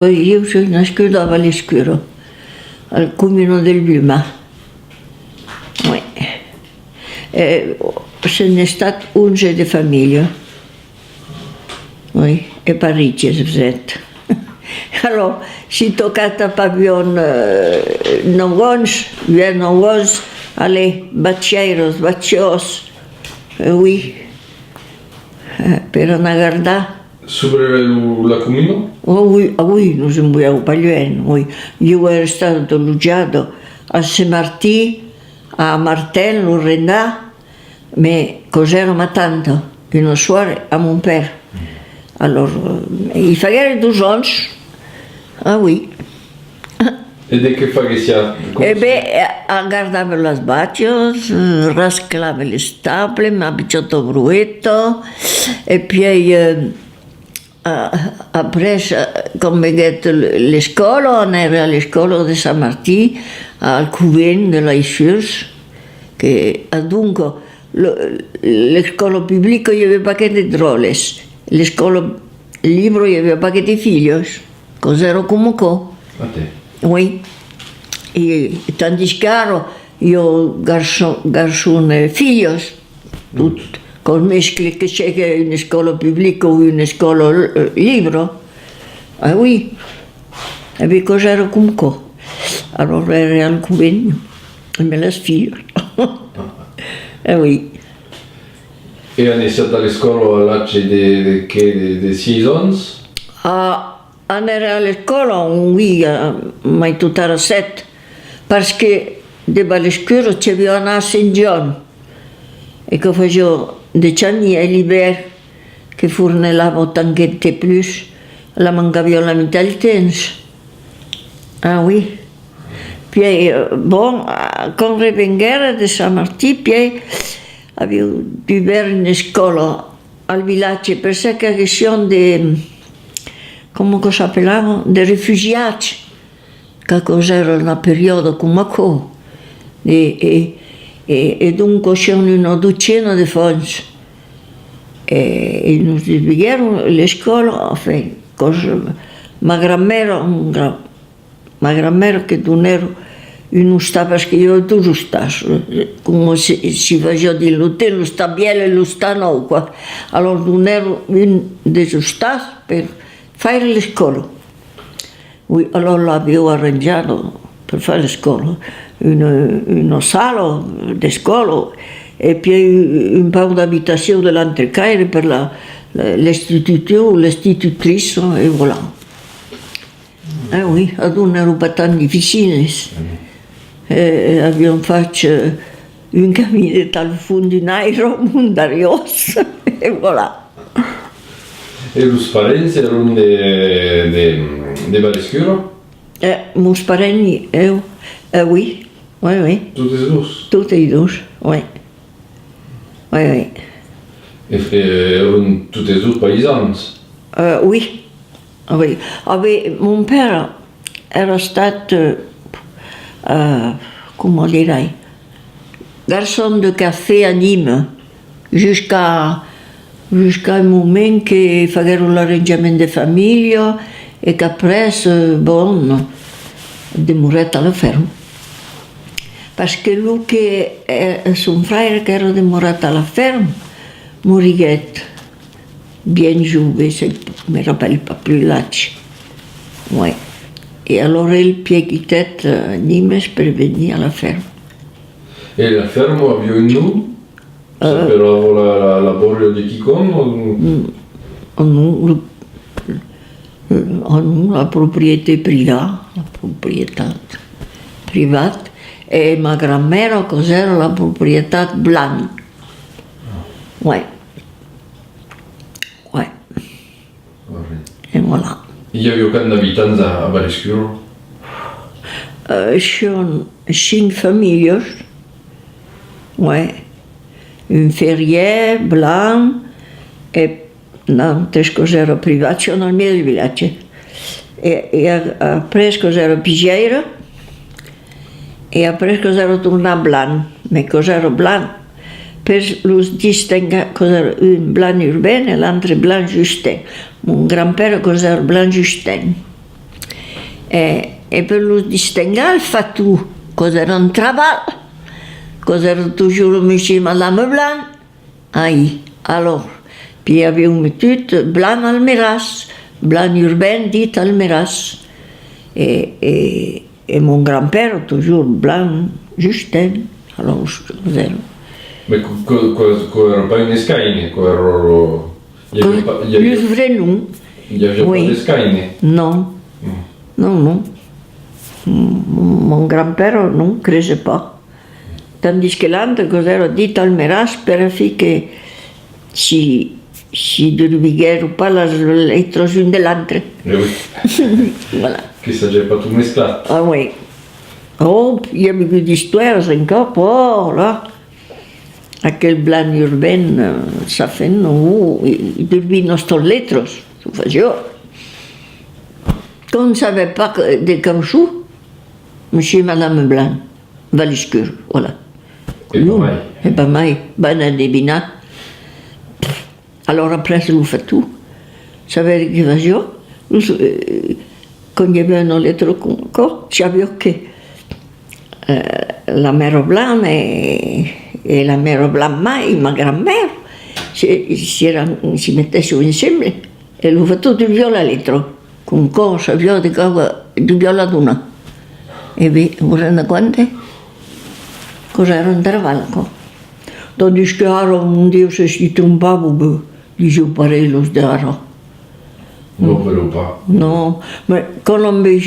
Io sono nascuta a Valescuro, al Comune del Bluma. Oui. Ce n'è stato 11 di famiglia. Oui. E Parigi, vous Alors, si toccata pavillon nongons, bien nongons, allez, baccheiros, bacchios, oui. Per una guarda. Sobre la Comino? Oh, oui, ah, oui, nous abbiamo Pagliueno, oui. Io ero stato alloggiato a Saint-Martin, a Martel, a Renat, mais cos'era ma tanto, une soirée à mon père. Alors, il fallait 12 ans. Ah oui. E de che facessia? E beh, guardavo le sbaccios, rasclavo le stable, mi abbiamo bruetto, e poi après, come detto, le scuole, on era alle scuole di San Martino, al Couvent de la Issurs, che dunque le scuole pubbliche avevano pas che di droles, le scuole libere avevano pas che di figli, cos'ero come co. A te? Oui. E tandis caro, io garçon figli, tutti. Con mescli che c'è una scuola pubblica o una scuola libera. Ah oui, e beh, cos'era come co? Allora era al convegno, e me la sfiglio. Ah oui. E hanno iniziato alle scuole all'acce di 6 anni? Andare alla scuola, oui, ma tutto era 7, perché alle scuole c'aveva una Saint John, e che facevo 10 anni all'hiver, che fornelavo tanchette plus, la mancava la metà del tempo. Ah oui. Puis, bon, quand revenguera de San Martino, puis avevo viver in scuola al villaggio per la questione di, come si appellava, di rifugiati, che cos'era un periodo come questo. E dunque c'erano una dozzina di fondi e non si spiegano le scuole, enfin, ma grammaire che non ero non sta perché io tu lo sta, come si faceva dire, lo te lo sta bene e lo sta no, allora non ero un dei stati per fare le scuole. Allora l'avevo arrangiato per fare le scuole. Una sala di scuola e poi un paio d'abitazioni dell'Antrecaire per l'istitutrice e voilà. Ah oui, ad un ero pas tan difficile. Abbiamo fatto un cammino dal fondo in aereo, mondarios e voilà. E i parenti erano di Valescuro? Meus parents, oui. Oui, oui. Tutti e due? Tutti e due, oui. Oui, oui. E erano tutti e due paesani? Oui. Oui. Mon père era stato, come direi, garçon de café a Nîmes, jusqu'à un moment che fecero l'arrangiamento di famiglia e che après, bon, demorato alla ferma. Perché lui che suo fratello che era dimorato alla ferma, morì bien giovane, se mi rappelle pas più l'âge. Ouais. E allora il pieghitet a Nîmes per venire alla ferma. E la ferma aveva un nome? Sapeva la borra di Chicon? Non, la proprietà privata. E ma grammaire cos'era la proprietà blanca. Ouais. Ouais. E voilà. Hi havia quants habitants a Valescuro? C'erano 5 famiglie. Ouais. Un ferrier blanc e un'altra cos'era privata, c'erano al medio del villaggio. E après cos'era pigiera. E après cos'era tornato blanc, ma cos'era blanc per lo distinguere cos'era un blanc urbain e l'altro blanc Justin. Mon grand-père cos'era blanc Justin. E per lo distinguere fa tu cosa era un travail, cosa era toujours monsieur Madame Blanc. Alors, puis il y avait une étude Blanc Almeras, Blanc urbain dit Almeras. Et mon grand-père, toujours Blanc Justin. Alors, cos'era? Ma era pas une scaine, Plus vrai non. Il n'y avait Oui. pas de scaine. Non. Non. Mon grand-père non creuse pas. Tandis que l'altre cos'era dit Almeras per fi che si deriviguero pas les lettres une de l'altre. Eh oui. Voilà. Che ça n'avait pas tout mesclato. Ah oui. Oh, il y avait des histoires encore. Oh là. Aquel Blanc urbain, ça fait non. Il devait nos lettres. Ça faisait. Quand on ne savait pas de caoutchouc, monsieur et madame Blanc, Valiscure, voilà. Et pas mai, ben adivina. Alors après, je l'ai fait tout. Ça veut dire que quand il y avait une lettre encore, j'avais que la mère Blanc et la mère Blanc mai, ma grand-mère, si mettessero insieme e l'ho fatto di viola letro, con cosa, viola di viola d'una. E vi rende conto? Cos'era un travaglio? Tandis che ora un Dio se si trompava, dice parellos d'ara. Non, quello pas. No, ma quand on veut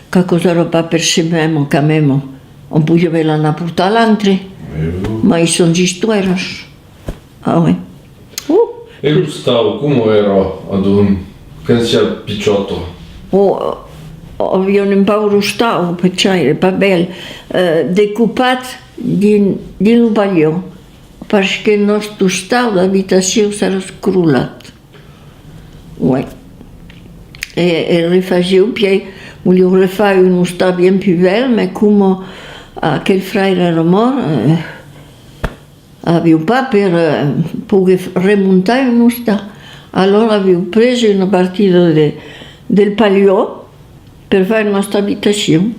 che cosa era pas per se même, quand même, on pouvait la portare all'altre, ma i sono stories. Ah oui. E lo stavo, come era ad un canzia picciotto? Oh, abbiamo un pauro stavo, perché pas belle, decoupat din un palió, perché il nostro stato d'abitazione s'era scrollat. Ouais. E rifacevo, poi volevo rifare uno stato ben più bello, ma come aquel frère era morto, avevo pas per poter remontare uno stato. Allora avevo preso una partita del palió per fare la nostra abitazione.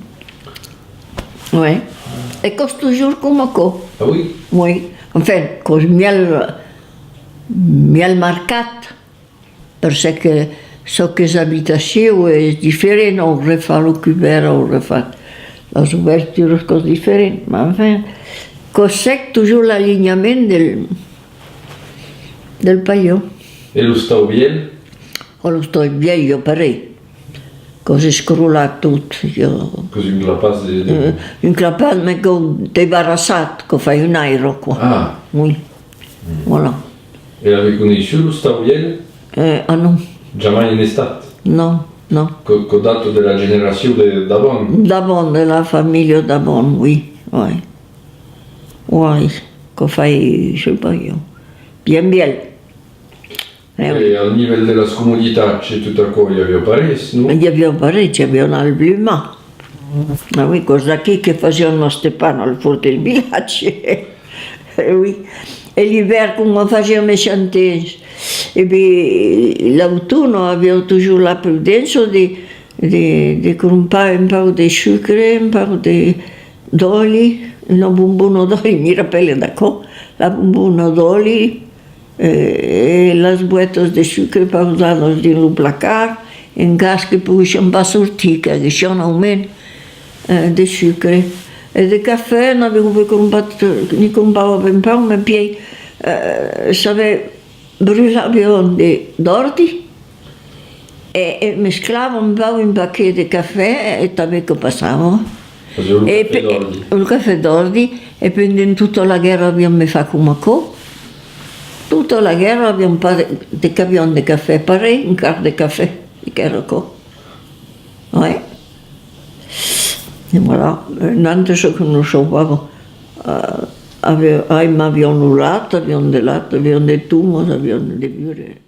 Ouais. E costa toujours come co. Ah oui? Oui. Enfin, cos miel marcat, perché so che l'abitazione è differente, o rifà lo cubero, o rifà le ouvertures, cose differenti, ma enfin, cos'è toujours l'allineamento del palió. E lo stavo bien? O lo sto vieglio parecchio, così scrollato tutto. Così in la base Un clapad me go débarrassat, che fai un aero qua. Ah. Oui. Voilà. E l'avevi conosciuto lo stavo bien? Ah non, Jamais in estate. no. Con dato della generazione d'avant. D'abord, della famiglia d'abord, oui. Oui, che fai, je sais pas io. Bien. Oui. E al livello della scomodità c'è tutta cosa, aveva parecchio, no? Gli abbiamo parecchio, abbiamo un bluma. Ma oui, cosa qui che facevano Stefano al fuori del villaggio. Oui. E l'hiver, come facevamo i chantiers. E puis, l'autunno abbiamo toujours la prudenza di comprare un po' di sucre, un po' d'olio, una bombona d'olio, mi rappelle d'accordo, la bombona d'olio, e le boîtes de sucre posate dentro il placard, in cas che poi non va a sortire, che c'è un aumento di sucre. E di caffè ne avevo comprato, ne compravo un po', ma poi bruciavo d'ordi e mescolavo un po' in pacchetto di caffè e poi che passavo. Facevo il caffè d'ordi. Il caffè d'ordi e poi in tutta la guerra abbiamo fatto come co. Tutta la guerra abbiamo fatto dei camion di caffè, pareil, un quart di caffè, che era co. Ouais. E voilà, un altro che non sapevamo, abbiamo un latte, abbiamo del latte, abbiamo dei tumori, abbiamo dei viure.